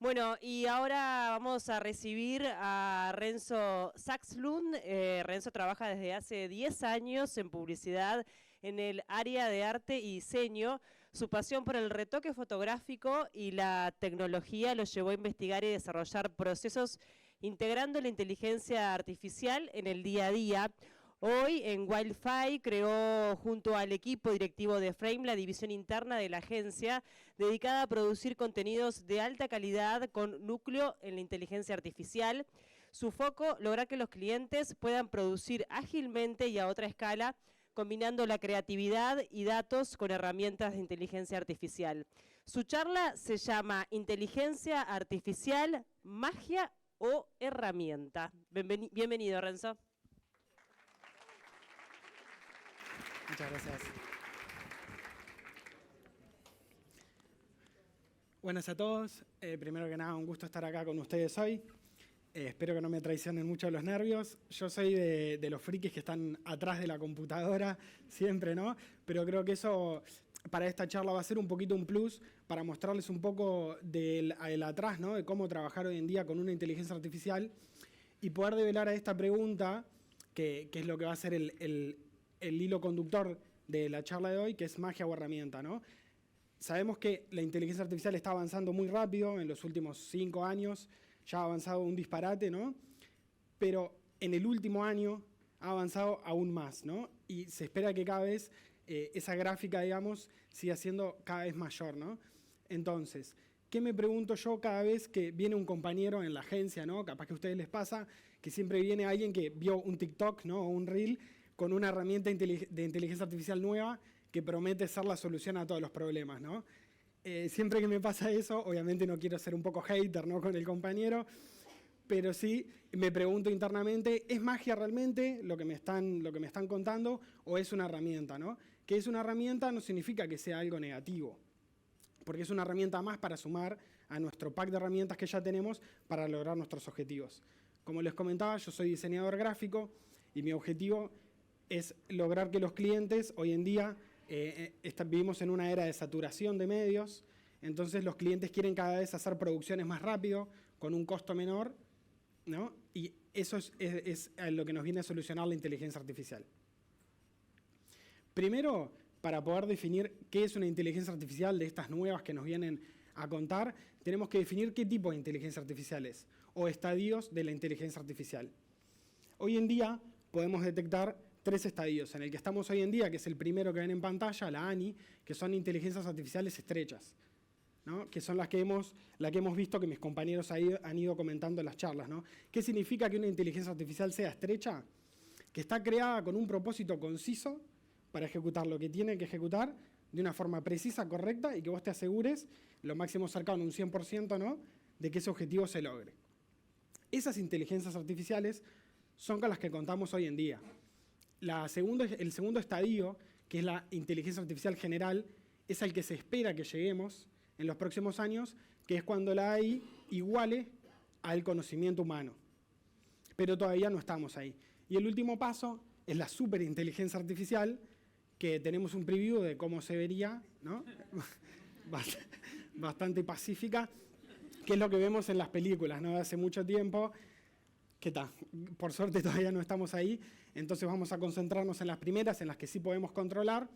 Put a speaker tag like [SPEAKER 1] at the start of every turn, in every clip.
[SPEAKER 1] Bueno, y ahora vamos a recibir a Renzo Saxlund. Renzo trabaja desde hace 10 años en publicidad en el área de arte y diseño. Su pasión por el retoque fotográfico y la tecnología lo llevó a investigar y desarrollar procesos integrando la inteligencia artificial en el día a día. Hoy en Wildfire creó junto al equipo directivo de Frame la división interna de la agencia dedicada a producir contenidos de alta calidad con núcleo en la inteligencia artificial. Su foco, lograr que los clientes puedan producir ágilmente y a otra escala, combinando la creatividad y datos con herramientas de inteligencia artificial. Su charla se llama Inteligencia Artificial, Magia o Herramienta. Bienvenido, Renzo.
[SPEAKER 2] Muchas gracias. Buenas a todos. Primero que nada, un gusto estar acá con ustedes hoy. Espero que no me traicionen mucho los nervios. Yo soy de los frikis que están atrás de la computadora, siempre, ¿no? Pero creo que eso, para esta charla, va a ser un poquito un plus para mostrarles un poco del atrás, ¿no? De cómo trabajar hoy en día con una inteligencia artificial y poder develar a esta pregunta, que es lo que va a ser el hilo conductor de la charla de hoy, que es magia o herramienta, ¿no? Sabemos que la inteligencia artificial está avanzando muy rápido en los últimos 5 años, ya ha avanzado un disparate, ¿no? Pero en el último año ha avanzado aún más, ¿no? Y se espera que cada vez esa gráfica, digamos, siga siendo cada vez mayor, ¿no? Entonces, ¿qué me pregunto yo cada vez que viene un compañero en la agencia, ¿no? Capaz que a ustedes les pasa que siempre viene alguien que vio un TikTok, ¿no? O un Reel con una herramienta de inteligencia artificial nueva que promete ser la solución a todos los problemas, ¿no? Siempre que me pasa eso, obviamente no quiero ser un poco hater, ¿no? Con el compañero, pero sí me pregunto internamente, ¿es magia realmente lo que me están contando o es una herramienta, ¿no? Que es una herramienta no significa que sea algo negativo, porque es una herramienta más para sumar a nuestro pack de herramientas que ya tenemos para lograr nuestros objetivos. Como les comentaba, yo soy diseñador gráfico y mi objetivo es lograr que los clientes hoy en día vivimos en una era de saturación de medios, entonces los clientes quieren cada vez hacer producciones más rápido, con un costo menor, ¿no? Y eso es lo que nos viene a solucionar la inteligencia artificial. Primero, para poder definir qué es una inteligencia artificial de estas nuevas que nos vienen a contar, tenemos que definir qué tipo de inteligencia artificial es, o estadios de la inteligencia artificial. Hoy en día podemos detectar 3 estadios. En el que estamos hoy en día, que es el primero que ven en pantalla, la ANI, que son inteligencias artificiales estrechas, ¿no? Que son la que hemos visto que mis compañeros han ido comentando en las charlas, ¿no? ¿Qué significa que una inteligencia artificial sea estrecha? Que está creada con un propósito conciso para ejecutar lo que tiene que ejecutar de una forma precisa, correcta, y que vos te asegures, lo máximo cercano, un 100%, ¿no?, de que ese objetivo se logre. Esas inteligencias artificiales son con las que contamos hoy en día. El segundo estadio, que es la inteligencia artificial general, es al que se espera que lleguemos en los próximos años, que es cuando la AI iguale al conocimiento humano. Pero todavía no estamos ahí. Y el último paso es la superinteligencia artificial, que tenemos un preview de cómo se vería, ¿no? Bastante pacífica, que es lo que vemos en las películas, ¿no? De hace mucho tiempo. ¿Qué tal? Por suerte todavía no estamos ahí, entonces vamos a concentrarnos en las primeras, en las que sí podemos controlar.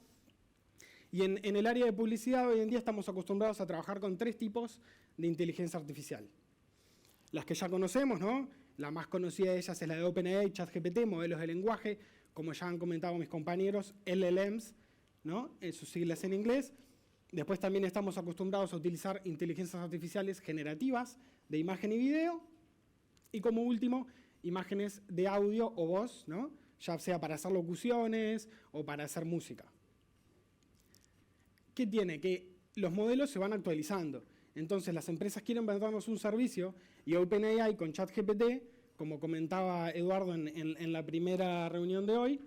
[SPEAKER 2] Y en el área de publicidad hoy en día estamos acostumbrados a trabajar con 3 tipos de inteligencia artificial. Las que ya conocemos, ¿no? La más conocida de ellas es la de OpenAI, ChatGPT, modelos de lenguaje, como ya han comentado mis compañeros, LLMs, ¿no? Sus siglas en inglés. Después también estamos acostumbrados a utilizar inteligencias artificiales generativas de imagen y video. Y como último, imágenes de audio o voz, ¿no? Ya sea para hacer locuciones o para hacer música. ¿Qué tiene? Que los modelos se van actualizando. Entonces las empresas quieren vendernos un servicio y OpenAI con ChatGPT, como comentaba Eduardo en la primera reunión de hoy,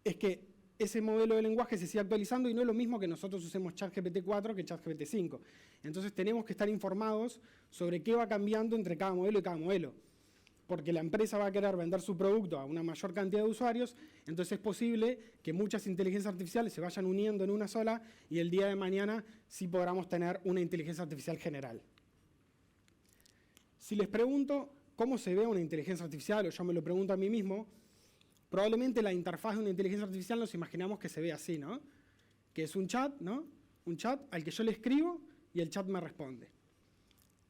[SPEAKER 2] es que ese modelo de lenguaje se sigue actualizando y no es lo mismo que nosotros usemos ChatGPT 4 que ChatGPT 5. Entonces tenemos que estar informados sobre qué va cambiando entre cada modelo y cada modelo. Porque la empresa va a querer vender su producto a una mayor cantidad de usuarios, entonces es posible que muchas inteligencias artificiales se vayan uniendo en una sola y el día de mañana sí podamos tener una inteligencia artificial general. Si les pregunto cómo se ve una inteligencia artificial, o yo me lo pregunto a mí mismo, probablemente la interfaz de una inteligencia artificial nos imaginamos que se ve así, ¿no? Que es un chat, ¿no? Un chat al que yo le escribo y el chat me responde.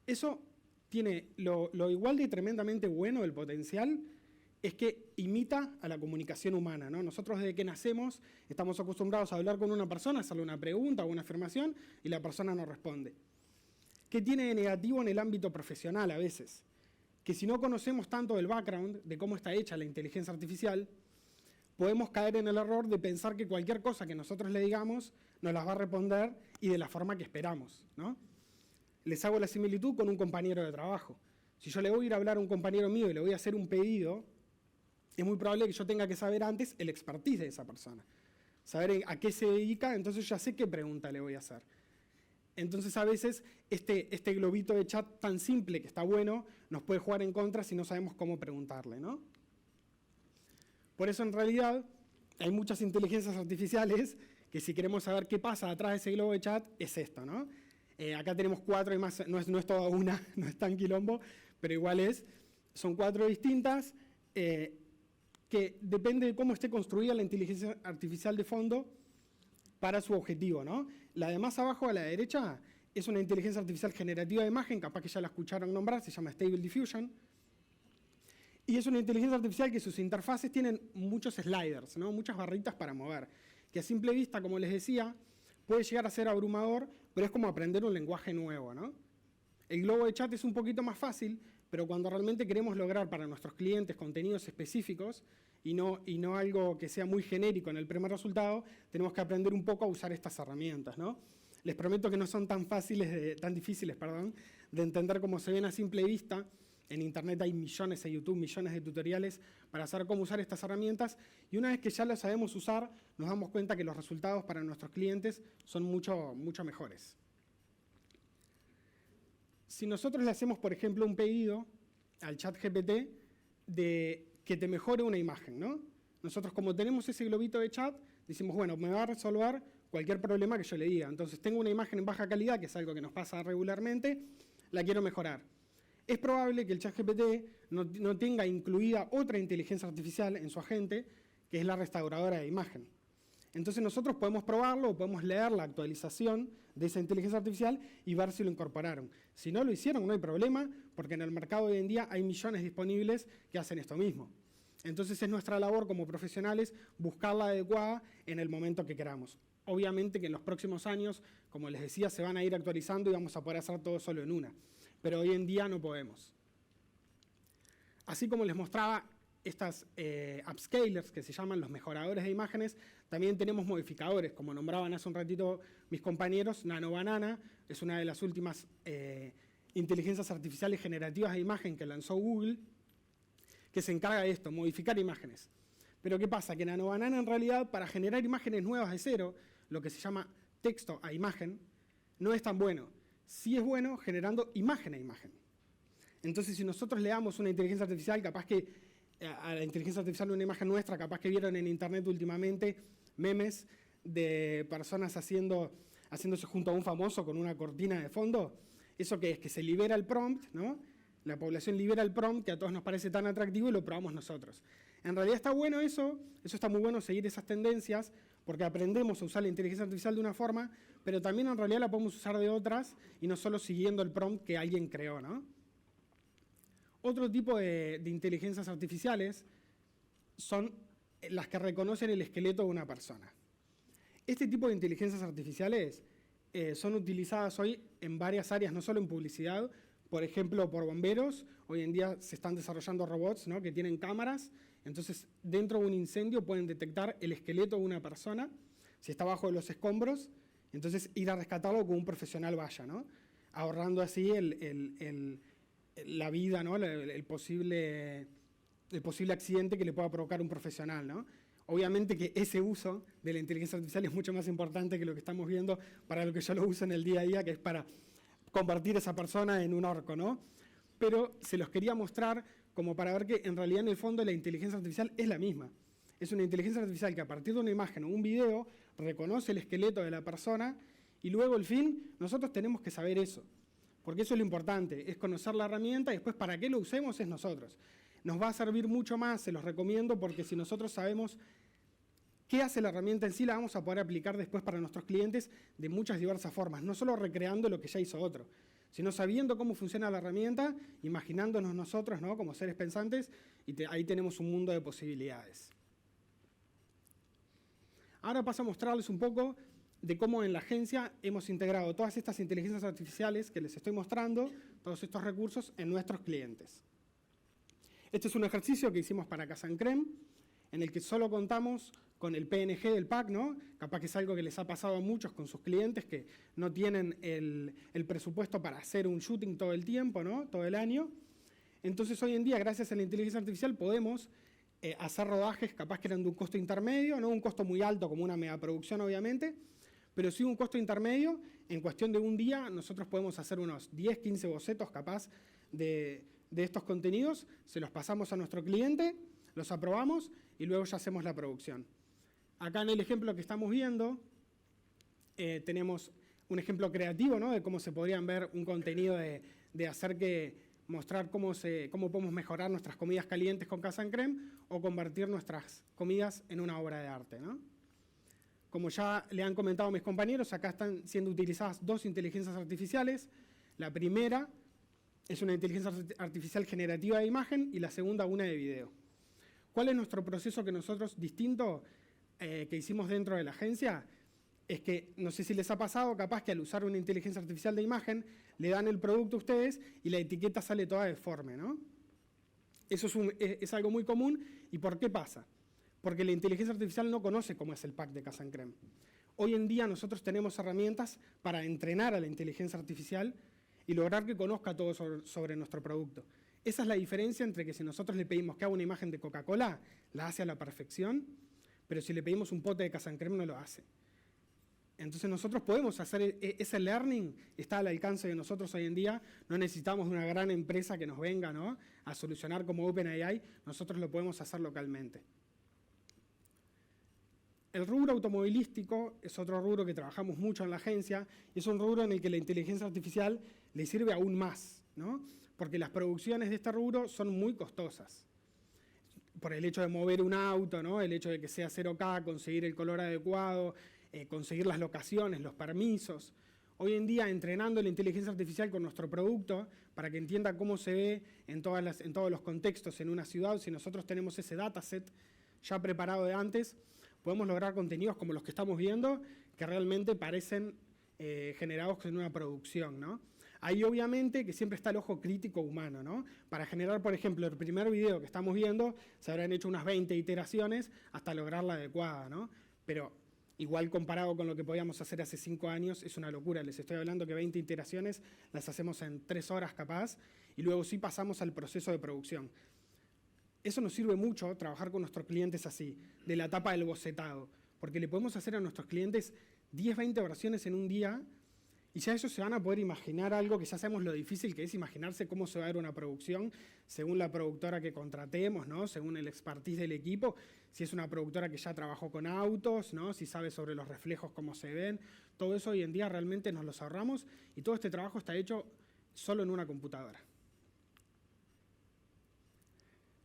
[SPEAKER 2] Eso tiene lo igual de tremendamente bueno, el potencial, es que imita a la comunicación humana, ¿no? Nosotros desde que nacemos estamos acostumbrados a hablar con una persona, hacerle una pregunta o una afirmación y la persona nos responde. ¿Qué tiene de negativo en el ámbito profesional a veces? Que si no conocemos tanto del background, de cómo está hecha la inteligencia artificial, podemos caer en el error de pensar que cualquier cosa que nosotros le digamos nos las va a responder y de la forma que esperamos, ¿no? Les hago la similitud con un compañero de trabajo. Si yo le voy a ir a hablar a un compañero mío y le voy a hacer un pedido, es muy probable que yo tenga que saber antes el expertise de esa persona. Saber a qué se dedica, entonces ya sé qué pregunta le voy a hacer. Entonces a veces este globito de chat tan simple que está bueno nos puede jugar en contra si no sabemos cómo preguntarle, ¿no? Por eso en realidad hay muchas inteligencias artificiales que si queremos saber qué pasa atrás de ese globo de chat es esto, ¿no? Acá tenemos 4 y más, no es toda una, no es tan quilombo, pero igual son 4 distintas que depende de cómo esté construida la inteligencia artificial de fondo para su objetivo, ¿no? La de más abajo a la derecha es una inteligencia artificial generativa de imagen, capaz que ya la escucharon nombrar, se llama Stable Diffusion. Y es una inteligencia artificial que sus interfaces tienen muchos sliders, ¿no? Muchas barritas para mover, que a simple vista, como les decía, puede llegar a ser abrumador, pero es como aprender un lenguaje nuevo, ¿no? El globo de chat es un poquito más fácil, pero cuando realmente queremos lograr para nuestros clientes contenidos específicos y no algo que sea muy genérico en el primer resultado, tenemos que aprender un poco a usar estas herramientas, ¿no? Les prometo que no son tan difíciles de entender como se ven a simple vista. En Internet hay millones, en YouTube millones de tutoriales para saber cómo usar estas herramientas, y una vez que ya las sabemos usar, nos damos cuenta que los resultados para nuestros clientes son mucho mejores. Si nosotros le hacemos, por ejemplo, un pedido al ChatGPT de que te mejore una imagen, ¿no? Nosotros, como tenemos ese globito de chat, decimos, bueno, me va a resolver cualquier problema que yo le diga. Entonces, tengo una imagen en baja calidad, que es algo que nos pasa regularmente, la quiero mejorar. Es probable que el ChatGPT no tenga incluida otra inteligencia artificial en su agente, que es la restauradora de imagen. Entonces nosotros podemos probarlo o podemos leer la actualización de esa inteligencia artificial y ver si lo incorporaron. Si no lo hicieron, no hay problema, porque en el mercado hoy en día hay millones disponibles que hacen esto mismo. Entonces es nuestra labor como profesionales buscar la adecuada en el momento que queramos. Obviamente que en los próximos años, como les decía, se van a ir actualizando y vamos a poder hacer todo solo en una. Pero hoy en día no podemos. Así como les mostraba estas upscalers, que se llaman los mejoradores de imágenes, también tenemos modificadores, como nombraban hace un ratito mis compañeros. Nano Banana es una de las últimas inteligencias artificiales generativas de imagen que lanzó Google, que se encarga de esto, modificar imágenes. Pero ¿qué pasa? Que Nano Banana en realidad, para generar imágenes nuevas de cero, lo que se llama texto a imagen, no es tan bueno. Sí es bueno generando imagen a imagen. Entonces, si nosotros le damos una inteligencia artificial, capaz que a la inteligencia artificial de una imagen nuestra, capaz que vieron en internet últimamente memes de personas haciéndose junto a un famoso con una cortina de fondo. ¿Eso qué es? Que se libera el prompt, ¿no? La población libera el prompt que a todos nos parece tan atractivo y lo probamos nosotros. En realidad está bueno eso está muy bueno seguir esas tendencias, porque aprendemos a usar la inteligencia artificial de una forma, pero también en realidad la podemos usar de otras y no solo siguiendo el prompt que alguien creó, ¿no? Otro tipo de inteligencias artificiales son las que reconocen el esqueleto de una persona. Este tipo de inteligencias artificiales son utilizadas hoy en varias áreas, no solo en publicidad, por ejemplo, por bomberos. Hoy en día se están desarrollando robots, ¿no?, que tienen cámaras. Entonces, dentro de un incendio pueden detectar el esqueleto de una persona, si está bajo de los escombros, entonces ir a rescatarlo con un profesional vaya, ¿no? Ahorrando así la vida, ¿no?, el posible accidente que le pueda provocar un profesional, ¿no? Obviamente que ese uso de la inteligencia artificial es mucho más importante que lo que estamos viendo para lo que yo lo uso en el día a día, que es para convertir a esa persona en un orco, ¿no? Pero se los quería mostrar como para ver que en realidad en el fondo la inteligencia artificial es la misma. Es una inteligencia artificial que a partir de una imagen o un video reconoce el esqueleto de la persona y luego, al fin, nosotros tenemos que saber eso. Porque eso es lo importante, es conocer la herramienta y después para qué lo usemos es nosotros. Nos va a servir mucho más, se los recomiendo, porque si nosotros sabemos qué hace la herramienta en sí, la vamos a poder aplicar después para nuestros clientes de muchas diversas formas, no solo recreando lo que ya hizo otro, sino sabiendo cómo funciona la herramienta, imaginándonos nosotros, ¿no?, como seres pensantes, y ahí tenemos un mundo de posibilidades. Ahora paso a mostrarles un poco de cómo en la agencia hemos integrado todas estas inteligencias artificiales que les estoy mostrando, todos estos recursos en nuestros clientes. Este es un ejercicio que hicimos para Casa Encrem, en el que solo contamos con el PNG del pack, ¿no? Capaz que es algo que les ha pasado a muchos con sus clientes que no tienen el presupuesto para hacer un shooting todo el tiempo, ¿no?, todo el año. Entonces hoy en día, gracias a la inteligencia artificial, podemos hacer rodajes capaz que eran de un costo intermedio, no un costo muy alto como una megaproducción obviamente, pero sí un costo intermedio. En cuestión de un día nosotros podemos hacer unos 10, 15 bocetos capaz de estos contenidos, se los pasamos a nuestro cliente, los aprobamos y luego ya hacemos la producción. Acá en el ejemplo que estamos viendo tenemos un ejemplo creativo, ¿no?, de cómo se podrían ver un contenido de hacer mostrar cómo podemos mejorar nuestras comidas calientes con Casa Encrem o convertir nuestras comidas en una obra de arte, ¿no? Como ya le han comentado mis compañeros, acá están siendo utilizadas dos inteligencias artificiales. La primera es una inteligencia artificial generativa de imagen y la segunda una de video. ¿Cuál es nuestro proceso que nosotros distinto que hicimos dentro de la agencia? Es que, no sé si les ha pasado, capaz que al usar una inteligencia artificial de imagen, le dan el producto a ustedes y la etiqueta sale toda deforme, ¿no? Eso es algo muy común. ¿Y por qué pasa? Porque la inteligencia artificial no conoce cómo es el pack de Casa Encrem. Hoy en día nosotros tenemos herramientas para entrenar a la inteligencia artificial y lograr que conozca todo sobre nuestro producto. Esa es la diferencia entre que si nosotros le pedimos que haga una imagen de Coca-Cola, la hace a la perfección, pero si le pedimos un pote de Casa Encrem no lo hace. Entonces nosotros podemos hacer ese learning, está al alcance de nosotros hoy en día, no necesitamos de una gran empresa que nos venga, ¿no?, a solucionar como OpenAI, nosotros lo podemos hacer localmente. El rubro automovilístico es otro rubro que trabajamos mucho en la agencia y es un rubro en el que la inteligencia artificial le sirve aún más, ¿no?, porque las producciones de este rubro son muy costosas. Por el hecho de mover un auto, ¿no?, el hecho de que sea 0K, conseguir el color adecuado, conseguir las locaciones, los permisos. Hoy en día, entrenando la inteligencia artificial con nuestro producto para que entienda cómo se ve en todos los contextos en una ciudad, si nosotros tenemos ese dataset ya preparado de antes, podemos lograr contenidos como los que estamos viendo, que realmente parecen generados en una producción, ¿no? Ahí obviamente que siempre está el ojo crítico humano, ¿no? Para generar, por ejemplo, el primer video que estamos viendo, se habrán hecho unas 20 iteraciones hasta lograr la adecuada, ¿no? Pero igual comparado con lo que podíamos hacer hace 5 años, es una locura. Les estoy hablando que 20 iteraciones las hacemos en 3 horas capaz, y luego sí pasamos al proceso de producción. Eso nos sirve mucho, trabajar con nuestros clientes así, de la etapa del bocetado, porque le podemos hacer a nuestros clientes 10, 20 versiones en un día, y ya ellos se van a poder imaginar algo que ya sabemos lo difícil que es imaginarse cómo se va a ver una producción, según la productora que contratemos, ¿no?, según el expertise del equipo, si es una productora que ya trabajó con autos, ¿no?, si sabe sobre los reflejos, cómo se ven, todo eso hoy en día realmente nos los ahorramos y todo este trabajo está hecho solo en una computadora.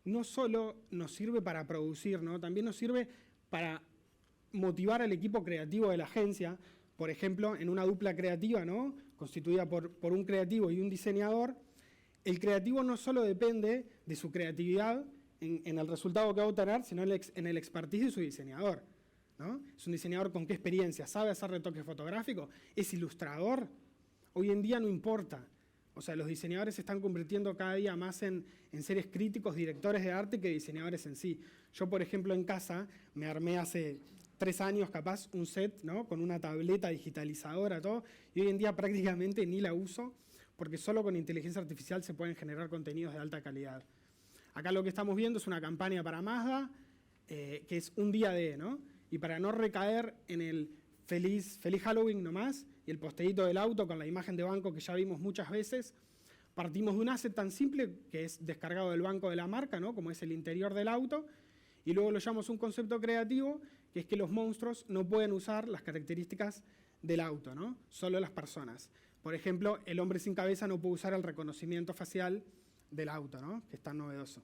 [SPEAKER 2] No solo nos sirve para producir, ¿no?, también nos sirve para motivar al equipo creativo de la agencia. Por ejemplo, en una dupla creativa, ¿no?, constituida por un creativo y un diseñador, el creativo no solo depende de su creatividad en el resultado que va a obtener, sino en el expertise de su diseñador, ¿no? Es un diseñador con qué experiencia, sabe hacer retoque fotográfico, es ilustrador. Hoy en día no importa. O sea, los diseñadores se están convirtiendo cada día más en seres críticos, directores de arte, que diseñadores en sí. Yo, por ejemplo, en casa me armé hace 3 años capaz un set, ¿no?, con una tableta digitalizadora, todo, y hoy en día prácticamente ni la uso, porque solo con inteligencia artificial se pueden generar contenidos de alta calidad. Acá lo que estamos viendo es una campaña para Mazda, que es un día de, ¿no?, y para no recaer en el feliz Halloween nomás, y el posteíto del auto con la imagen de banco que ya vimos muchas veces, partimos de un asset tan simple que es descargado del banco de la marca, ¿no?, como es el interior del auto, y luego lo llamamos un concepto creativo, que es que los monstruos no pueden usar las características del auto, ¿no?, solo las personas. Por ejemplo, el hombre sin cabeza no puede usar el reconocimiento facial del auto, ¿no? Que es tan novedoso.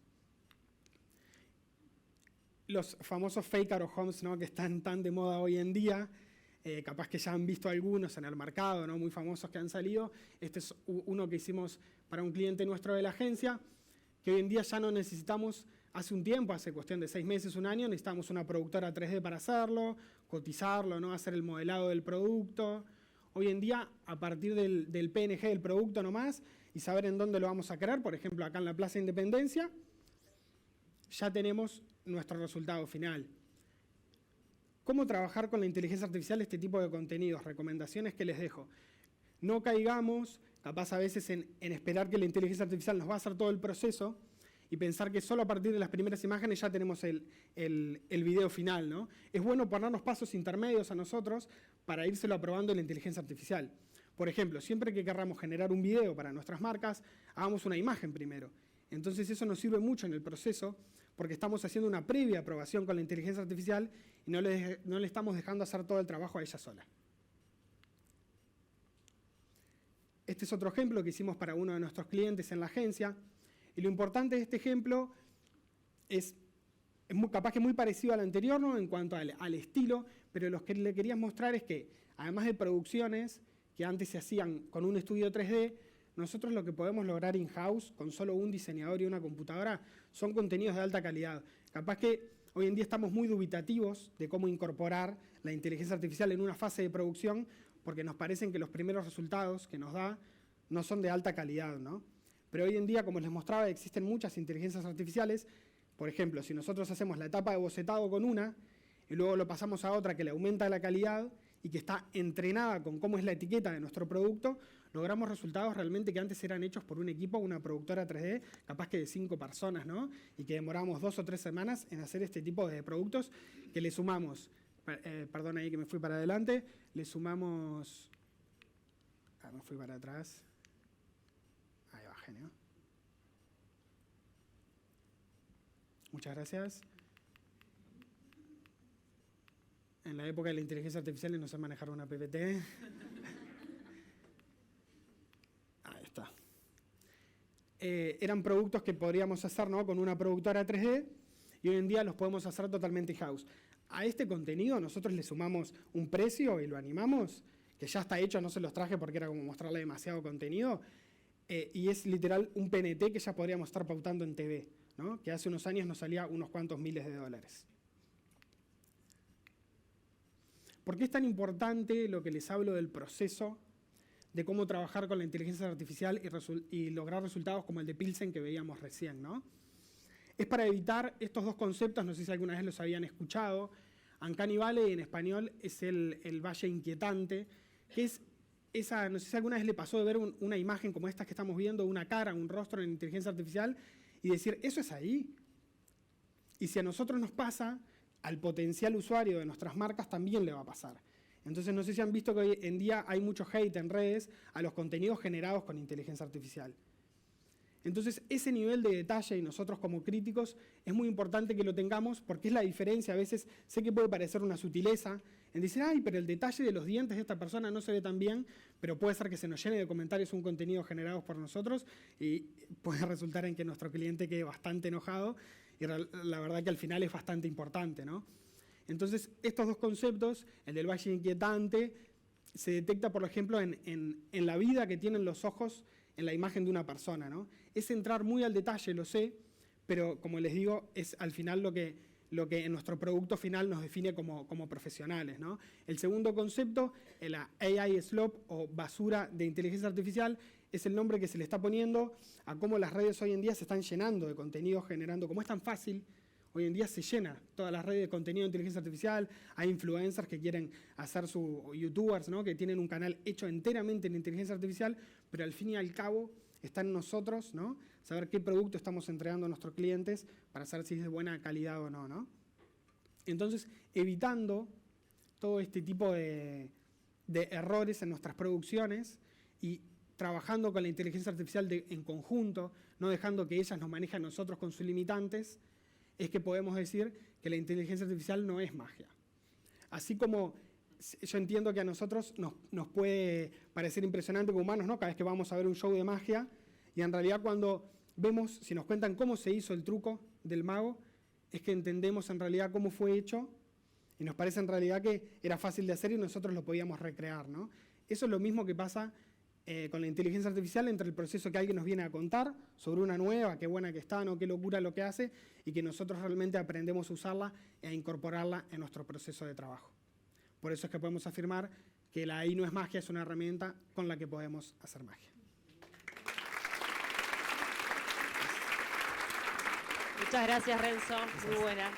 [SPEAKER 2] Los famosos fake auto homes, ¿no? Que están tan de moda hoy en día, capaz que ya han visto algunos en el mercado, ¿no? Muy famosos que han salido. Este es uno que hicimos para un cliente nuestro de la agencia, que hoy en día ya no necesitamos, hace un tiempo, hace cuestión de 6 meses, un año, necesitamos una productora 3D para hacerlo, cotizarlo, ¿no? Hacer el modelado del producto. Hoy en día, a partir del PNG del producto nomás, y saber en dónde lo vamos a crear, por ejemplo, acá en la Plaza Independencia, ya tenemos nuestro resultado final. ¿Cómo trabajar con la inteligencia artificial este tipo de contenidos? Recomendaciones que les dejo. No caigamos, capaz a veces, en esperar que la inteligencia artificial nos va a hacer todo el proceso y pensar que solo a partir de las primeras imágenes ya tenemos el video final, ¿no? Es bueno ponernos pasos intermedios a nosotros para írselo aprobando la inteligencia artificial. Por ejemplo, siempre que querramos generar un video para nuestras marcas, hagamos una imagen primero. Entonces eso nos sirve mucho en el proceso porque estamos haciendo una previa aprobación con la inteligencia artificial y no le estamos dejando hacer todo el trabajo a ella sola. Este es otro ejemplo que hicimos para uno de nuestros clientes en la agencia. Y lo importante de este ejemplo es capaz que muy parecido al anterior, ¿no? En cuanto al estilo, pero lo que le quería mostrar es que, además de producciones que antes se hacían con un estudio 3D, nosotros lo que podemos lograr in-house con solo un diseñador y una computadora son contenidos de alta calidad. Capaz que hoy en día estamos muy dubitativos de cómo incorporar la inteligencia artificial en una fase de producción porque nos parecen que los primeros resultados que nos da no son de alta calidad, ¿no? Pero hoy en día, como les mostraba, existen muchas inteligencias artificiales. Por ejemplo, si nosotros hacemos la etapa de bocetado con una y luego lo pasamos a otra que le aumenta la calidad y que está entrenada con cómo es la etiqueta de nuestro producto, logramos resultados realmente que antes eran hechos por un equipo, una productora 3D, capaz que de 5 personas, ¿no? Y que demoramos 2 o 3 semanas en hacer este tipo de productos que le sumamos, perdón ahí que me fui para adelante, le sumamos, me fui para atrás, ahí va, genio. Muchas gracias. En la época de la inteligencia artificial no sé manejar una PPT. Ahí está. Eran productos que podríamos hacer, ¿no? Con una productora 3D y hoy en día los podemos hacer totalmente in-house. A este contenido nosotros le sumamos un precio y lo animamos, que ya está hecho, no se los traje porque era como mostrarle demasiado contenido, y es literal un PNT que ya podríamos estar pautando en TV, ¿no? Que hace unos años nos salía unos cuantos miles de dólares. ¿Por qué es tan importante lo que les hablo del proceso de cómo trabajar con la inteligencia artificial y lograr resultados como el de Pilsen que veíamos recién, ¿no? Es para evitar estos dos conceptos, no sé si alguna vez los habían escuchado. Uncanny Valley en español es el valle inquietante, que es esa, no sé si alguna vez le pasó de ver una imagen como esta que estamos viendo, una cara, un rostro en inteligencia artificial y decir, eso es ahí. Y si a nosotros nos pasa, al potencial usuario de nuestras marcas también le va a pasar. Entonces no sé si han visto que hoy en día hay mucho hate en redes a los contenidos generados con inteligencia artificial. Entonces ese nivel de detalle y nosotros como críticos es muy importante que lo tengamos porque es la diferencia. A veces sé que puede parecer una sutileza en decir, ay, pero el detalle de los dientes de esta persona no se ve tan bien, pero puede ser que se nos llene de comentarios un contenido generado por nosotros y puede resultar en que nuestro cliente quede bastante enojado y la verdad que al final es bastante importante, ¿no? Entonces estos dos conceptos, el del valle inquietante, se detecta, por ejemplo, en la vida que tienen los ojos en la imagen de una persona, ¿no? Es entrar muy al detalle, lo sé, pero como les digo, es al final lo que en nuestro producto final nos define como profesionales, ¿no? El segundo concepto, el AI Slop o basura de inteligencia artificial, es el nombre que se le está poniendo a cómo las redes hoy en día se están llenando de contenido, generando, como es tan fácil, hoy en día se llena todas las redes de contenido de inteligencia artificial, hay influencers que quieren hacer youtubers, ¿no? Que tienen un canal hecho enteramente en inteligencia artificial, pero al fin y al cabo está en nosotros, ¿no? Saber qué producto estamos entregando a nuestros clientes para saber si es de buena calidad o no, ¿no? Entonces, evitando todo este tipo de errores en nuestras producciones y trabajando con la inteligencia artificial en conjunto, no dejando que ellas nos manejen a nosotros con sus limitantes, es que podemos decir que la inteligencia artificial no es magia. Así como yo entiendo que a nosotros nos puede parecer impresionante como humanos, ¿no? Cada vez que vamos a ver un show de magia, y en realidad cuando vemos, si nos cuentan cómo se hizo el truco del mago, es que entendemos en realidad cómo fue hecho, y nos parece en realidad que era fácil de hacer y nosotros lo podíamos recrear, ¿no? Eso es lo mismo que pasa con la inteligencia artificial, entre el proceso que alguien nos viene a contar sobre una nueva, qué buena que está, ¿no? Qué locura lo que hace, y que nosotros realmente aprendemos a usarla e a incorporarla en nuestro proceso de trabajo. Por eso es que podemos afirmar que la AI no es magia, es una herramienta con la que podemos hacer magia.
[SPEAKER 1] Muchas gracias, Renzo. Muy buena.